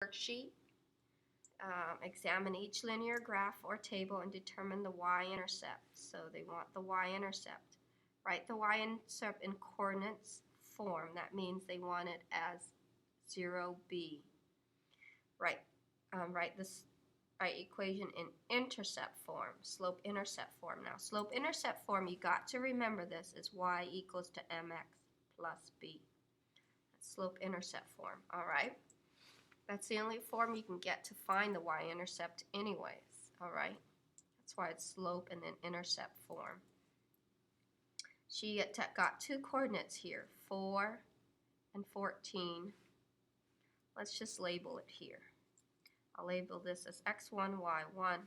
worksheet. Examine each linear graph or table and determine the y-intercept. So they want the y-intercept. Write the y-intercept in coordinates form. That means they want it as 0b. Write this equation in intercept form, slope-intercept form. Now, slope-intercept form, you got to remember this, is y equals to mx plus b. That's slope-intercept form, all right? That's the only form you can get to find the y-intercept anyways, all right? That's why it's slope and then intercept form. She got two coordinates here, 4 and 14. Let's just label it here. I'll label this as x1, y1,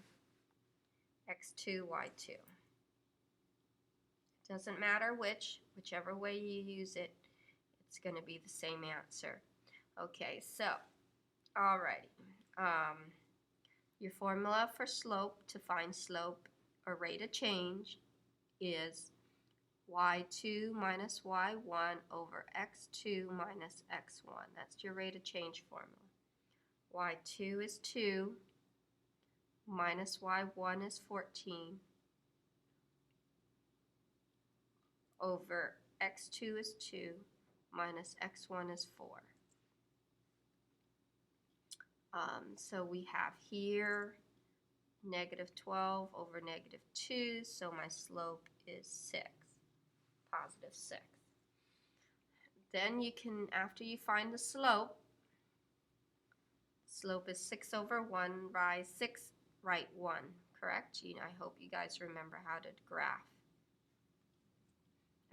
x2, y2. Doesn't matter whichever way you use it, it's going to be the same answer. Okay, so, alrighty. Your formula for slope to find slope or rate of change is y2 minus y1 over x2 minus x1. That's your rate of change formula. y2 is 2 minus y1 is 14 over x2 is 2 minus x1 is 4. So we have here negative 12 over negative 2, so my slope is 6, positive 6. Then you can, after you find the slope is 6 over 1, rise 6, right 1, correct? I hope you guys remember how to graph.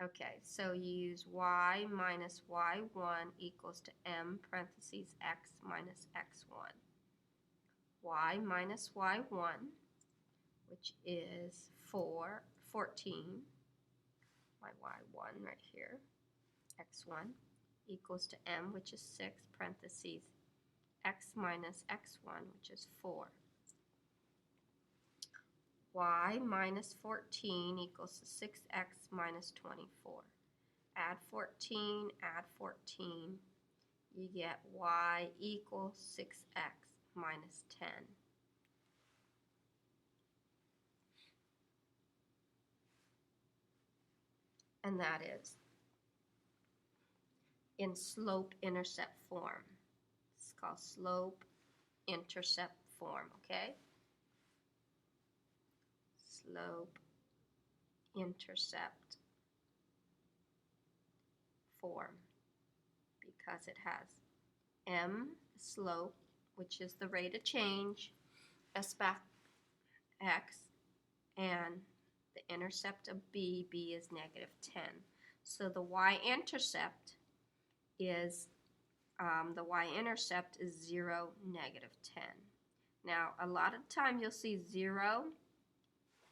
Okay, so you use y minus y1 equals to m parentheses x minus x1. Y minus y1, which is 14, my y1 right here, x1, equals to m, which is 6, parentheses, x minus x1, which is 4. Y minus 14 equals to 6x minus 24. Add 14, you get y equals 6x minus 10. And that is in slope-intercept form. It's called slope-intercept form, okay? Slope-intercept form, because it has m, slope, which is the rate of change, s back x, and the intercept of b is negative 10. So the y-intercept is 0, negative 10. Now, a lot of time you'll see 0,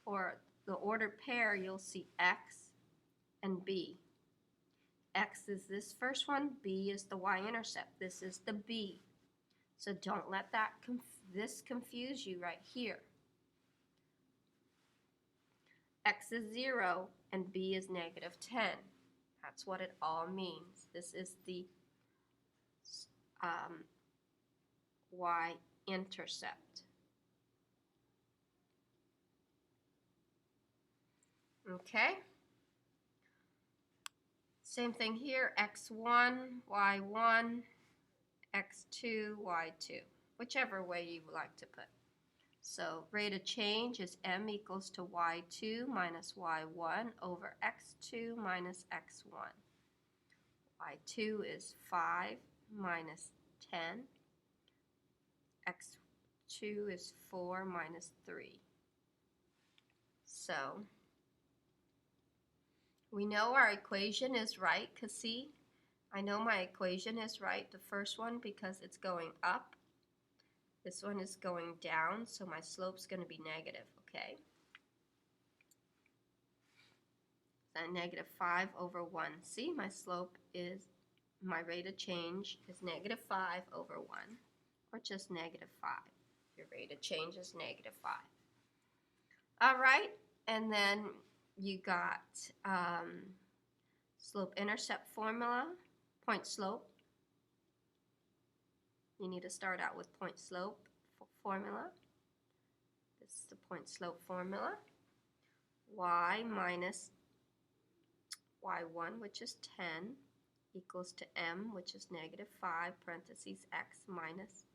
or the ordered pair, you'll see x and b. X is this first one, b is the y-intercept. This is the b. So don't let this confuse you right here. X is 0 and b is negative 10. That's what it all means. This is the y-intercept. Okay? Same thing here, x1, y1, x2, y2, whichever way you would like to put. So rate of change is m equals to y2 minus y1 over x2 minus x1. y2 is 5 minus 10. x2 is 4 minus 3. So we know our equation is right, because see, I know my equation is right, the first one, because it's going up. This one is going down, so my slope's going to be negative, okay? So negative 5 over 1. See, my slope is, my rate of change is negative 5 over 1, or just negative 5. Your rate of change is negative 5. All right, and then you got slope-intercept formula, point slope. you need to start out with point slope formula. This is the point slope formula. Y minus y1, which is 10, equals to m, which is negative 5, parentheses x minus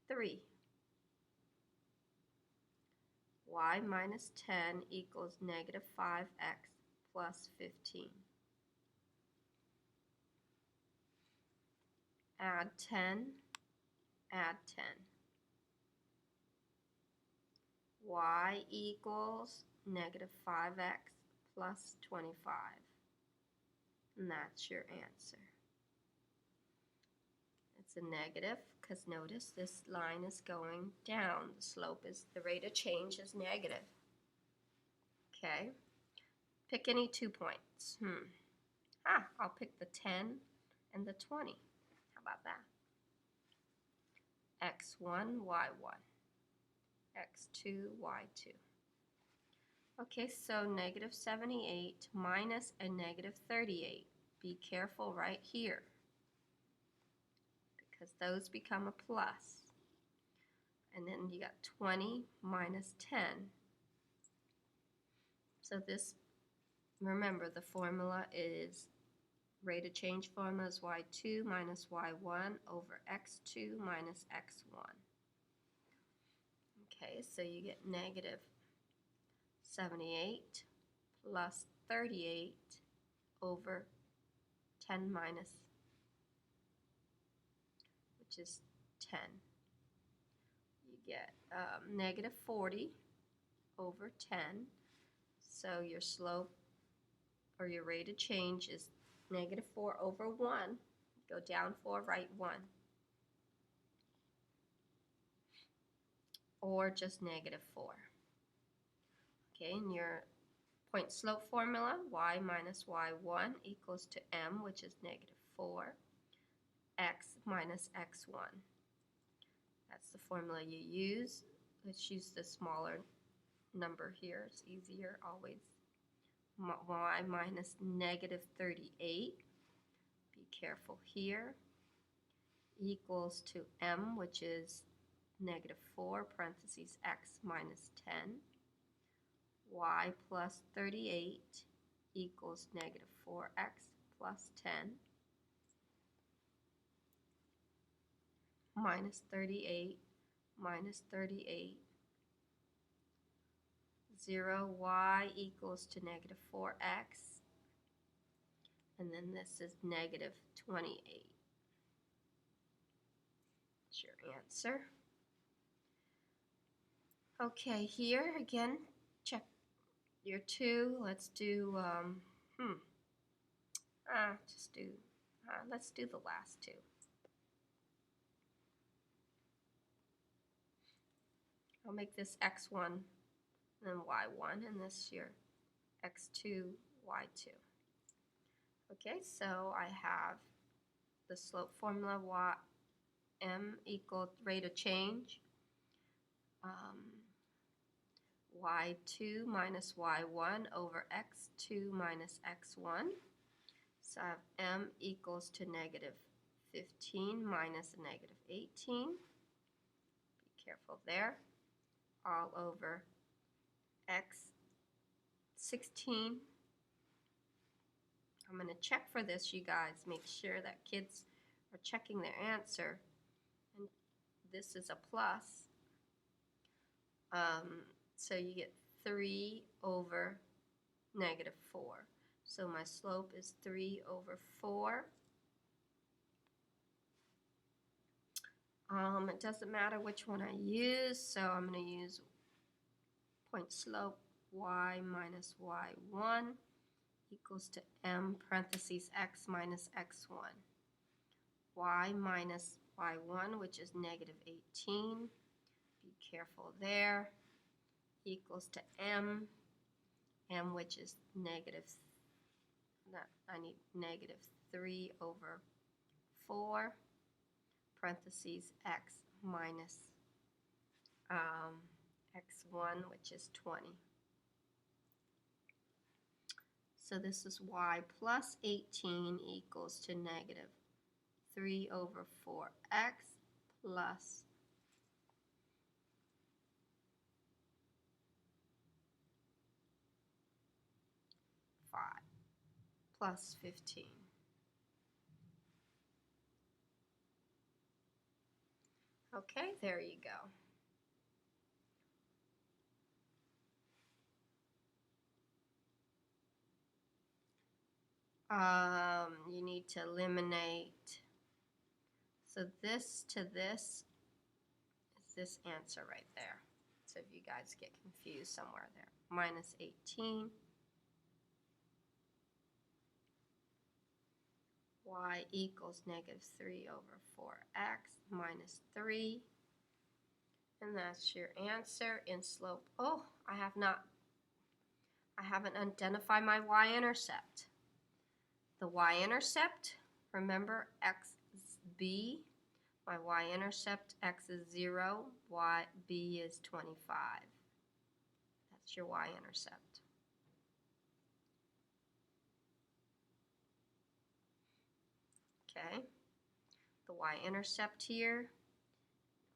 3. Y minus 10 equals negative 5x plus 15. Add 10, add 10. Y equals negative 5x plus 25. And that's your answer. It's a negative because notice this line is going down. The slope is, the rate of change is negative. Okay. Pick any 2 points. I'll pick the 10 and the 20. How about that? x1, y1. x2, y2. Okay, so negative 78 minus a negative 38. Be careful right here because those become a plus. And then you got 20 minus 10. So this, remember the formula is, rate of change formula is y2 minus y1 over x2 minus x1. Okay, so you get negative 78 plus 38 over 10 minus, which is 10. You get negative 40 over 10. So your slope or your rate of change is negative 4 over 1. Go down 4, write 1. Or just negative 4. Okay, in your point slope formula, y minus y1 equals to m, which is negative 4, x minus x1. That's the formula you use. Let's use the smaller number here. It's easier always. Y minus negative 38. Be careful here. Equals to m, which is negative 4, parentheses x minus 10. Y plus 38 equals negative 4x plus 10 minus 38 minus 38. 0, y equals to negative 4x. And then this is negative 28. That's your answer. Okay, here again, check your 2. Let's do, let's do the last 2. I'll make this x1 and then y1, and this here x2, y2. Okay, so I have the slope formula, m equal rate of change, y2 minus y1 over x2 minus x1. So I have m equals to negative 15 minus a negative 18. Be careful there. All over x16. I'm going to check for this, you guys. Make sure that kids are checking their answer. And this is a plus. So you get 3 over negative 4. So my slope is 3 over 4. It doesn't matter which one I use, so I'm going to use point slope y minus y1 equals to m parentheses x minus x1. Y minus y1, which is negative 18. Be careful there. Equals to m which is negative, I need negative 3 over 4, parentheses x minus x1, which is 20. So this is y plus 18 equals to negative 3 over 4x plus 5 plus 15. Okay, there you go. You need to eliminate. So this to this is this answer right there. So if you guys get confused somewhere there. Minus 18. Y equals negative 3 over 4x minus 3. And that's your answer in slope. Oh, I haven't identified my y-intercept. The y-intercept, remember x is b. My y-intercept, x is 0, b is 25. That's your y-intercept. Okay, the y-intercept here,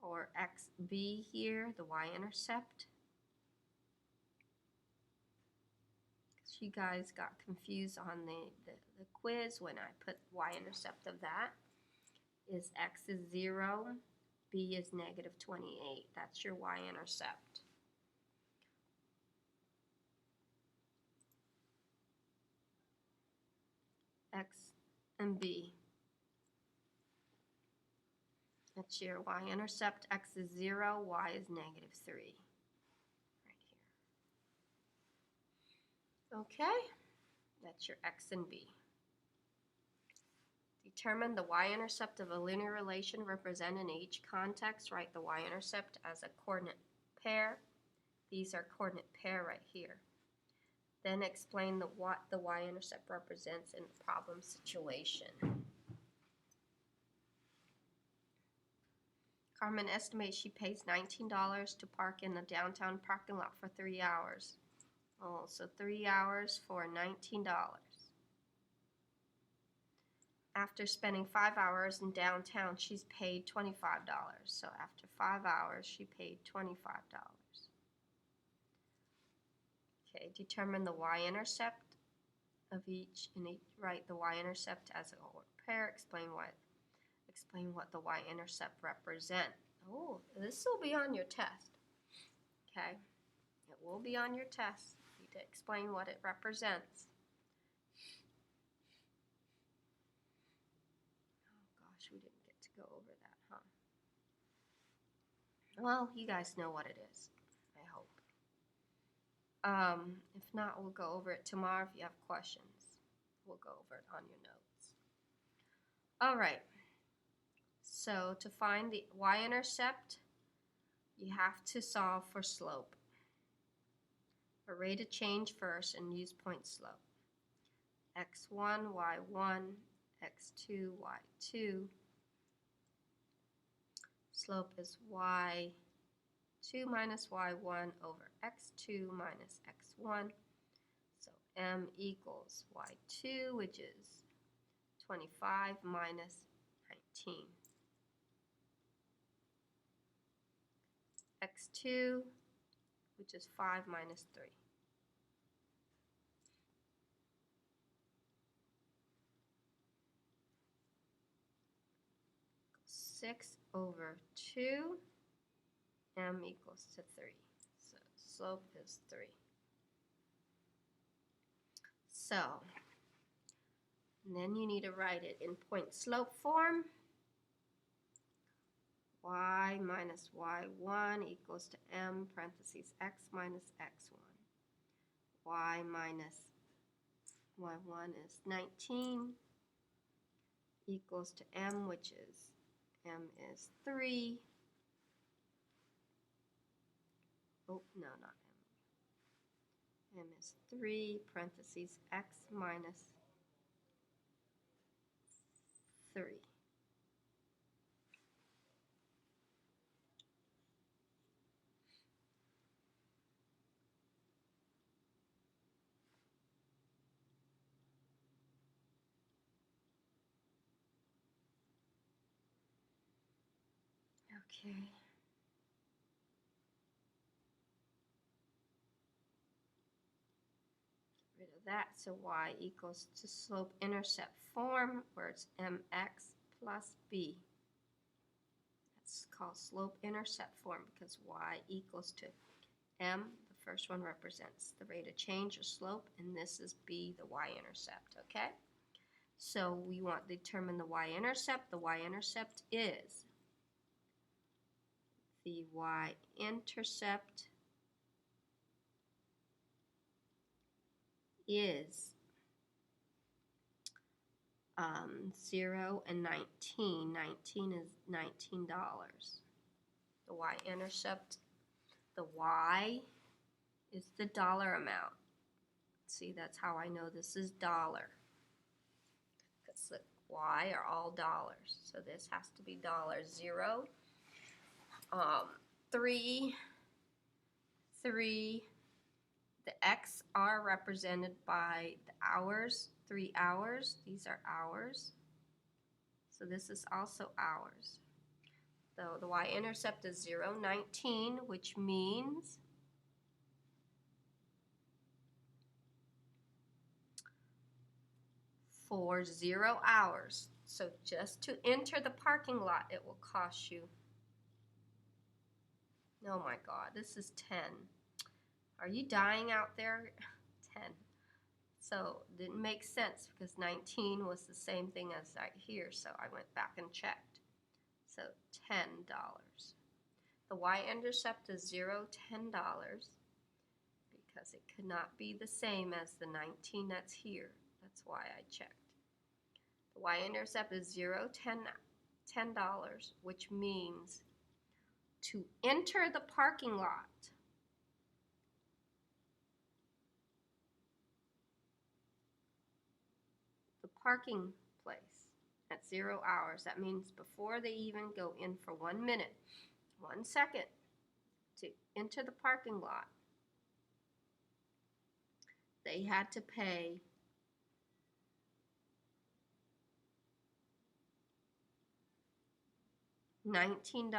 or xb here, the y-intercept. You guys got confused on the quiz when I put y-intercept of that. Is x is 0, b is negative 28. That's your y-intercept. X and b. That's your y-intercept. X is 0, y is negative 3. Right here. Okay, that's your x and b. Determine the y-intercept of a linear relation represented in each context. Write the y-intercept as a coordinate pair. These are coordinate pair right here. Then explain what the y-intercept represents in the problem situation. Carmen estimates she pays $19 to park in the downtown parking lot for 3 hours. Oh, so 3 hours for $19. After spending 5 hours in downtown, she's paid $25. So after 5 hours, she paid $25. Okay, determine the y-intercept of each, and write the y-intercept as a pair. Explain what the y-intercept represent. Oh, this will be on your test. Okay, it will be on your test. You need to explain what it represents. Oh gosh, we didn't get to go over that, huh? Well, you guys know what it is, I hope. If not, we'll go over it tomorrow. If you have questions, we'll go over it on your notes. All right. So to find the y-intercept, you have to solve for slope. A rate of change first and use point slope. x1, y1, x2, y2. Slope is y2 minus y1 over x2 minus x1. So m equals y2, which is 25 minus 19. x2, which is 5 minus 3. 6 over 2, m equals to 3. So slope is 3. So, and then you need to write it in point slope form. Y minus y1 equals to m parentheses x minus x1. Y minus y1 is 19 equals to m, which is m is 3. Oh, no, not m. M is 3 parentheses x minus 3. Okay. Get rid of that. So y equals to slope-intercept form, where it's mx plus b. That's called slope-intercept form because y equals to m. The first one represents the rate of change or slope, and this is b, the y-intercept. Okay. So we want to determine the y-intercept. The y-intercept is the y-intercept is 0 and 19. 19 is $19. The y-intercept, the y is the dollar amount. See, that's how I know this is dollar. Because the y are all dollars. So this has to be dollars. 0, 3, the x are represented by the hours, 3 hours. These are hours. So this is also hours. So the y-intercept is 0, 19, which means for 0 hours. So just to enter the parking lot, it will cost you, oh my God, this is 10. Are you dying out there? 10. So it didn't make sense because 19 was the same thing as right here, so I went back and checked. So $10. The y-intercept is 0, $10, because it could not be the same as the 19 that's here. That's why I checked. The y-intercept is 0, $10, which means to enter the parking lot, the parking place at 0 hours. That means before they even go in for 1 minute, 1 second to enter the parking lot, they had to pay $19.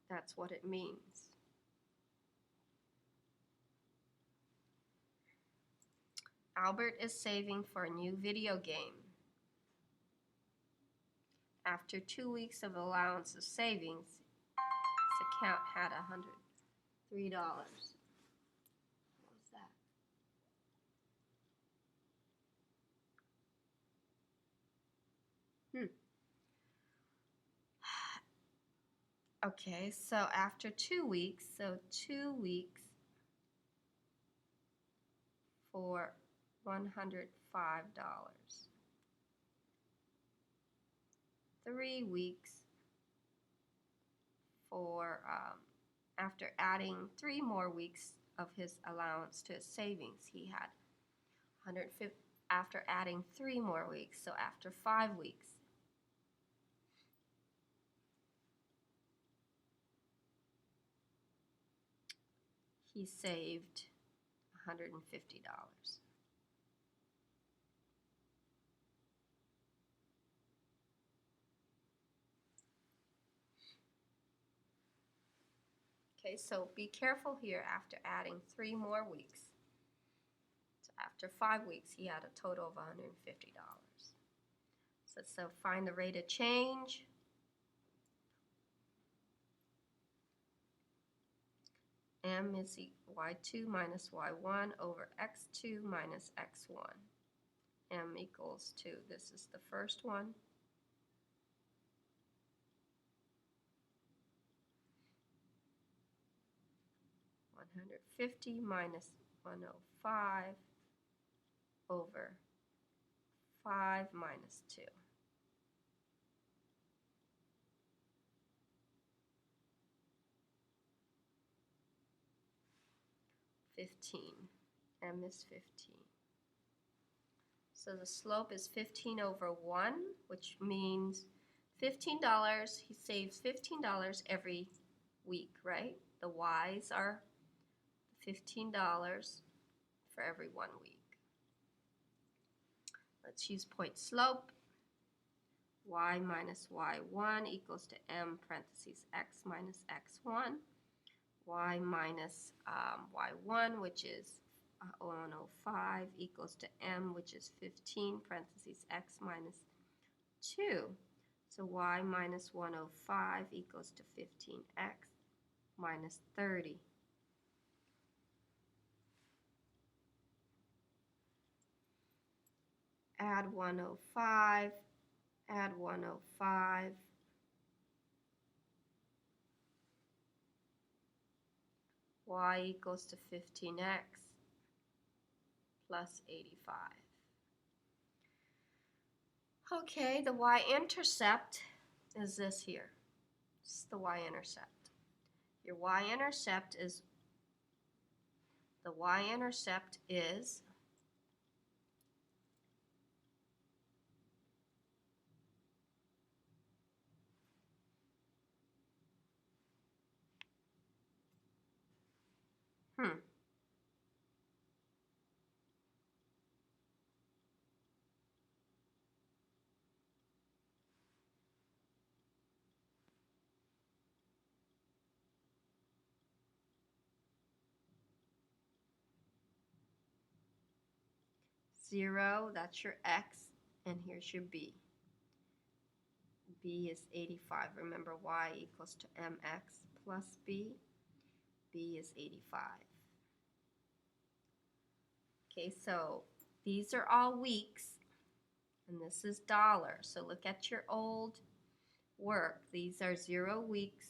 That's what it means. Albert is saving for a new video game. After 2 weeks of allowance of savings, his account had $103. What was that? Okay, so after 2 weeks, so 2 weeks for $105. 3 weeks for, after adding 3 more weeks of his allowance to his savings, he had 150, after adding 3 more weeks, so after 5 weeks, he saved $150. Okay, so be careful here after adding 3 more weeks. So after 5 weeks, he had a total of $150. So find the rate of change. M is y2 minus y1 over x2 minus x1. M equals 2. This is the first one. $150 minus 105 over 5 minus 2. 15. M is 15. So the slope is 15 over 1, which means $15. He saves $15 every week, right? The Y's are $15 for every 1 week. let's use point slope. Y minus y1 equals to m parentheses x minus x1. Y minus y1, which is 105, equals to m, which is 15 parentheses x minus 2. So y minus 105 equals to 15x minus 30. Add 105, add 105. Y equals to 15x plus 85. Okay, the y-intercept is this here. This is the y-intercept. Your y-intercept is, hmm, 0, that's your x, and here's your b. B is 85. Remember, y equals to mx plus b. B is 85. Okay, so these are all weeks, and this is dollars. So look at your old work. These are 0 weeks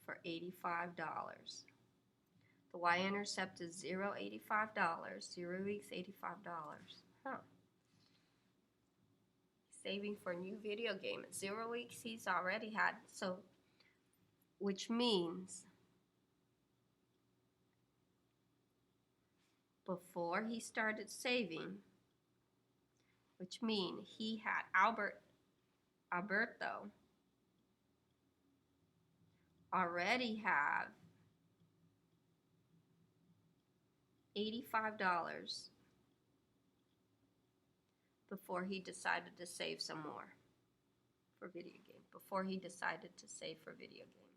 for $85. The y-intercept is $85. 0 weeks, $85. Huh. Saving for a new video game. At 0 weeks, he's already had, so, which means before he started saving, which means he had Alberto already have $85 before he decided to save some more for video game, before he decided to save for video game.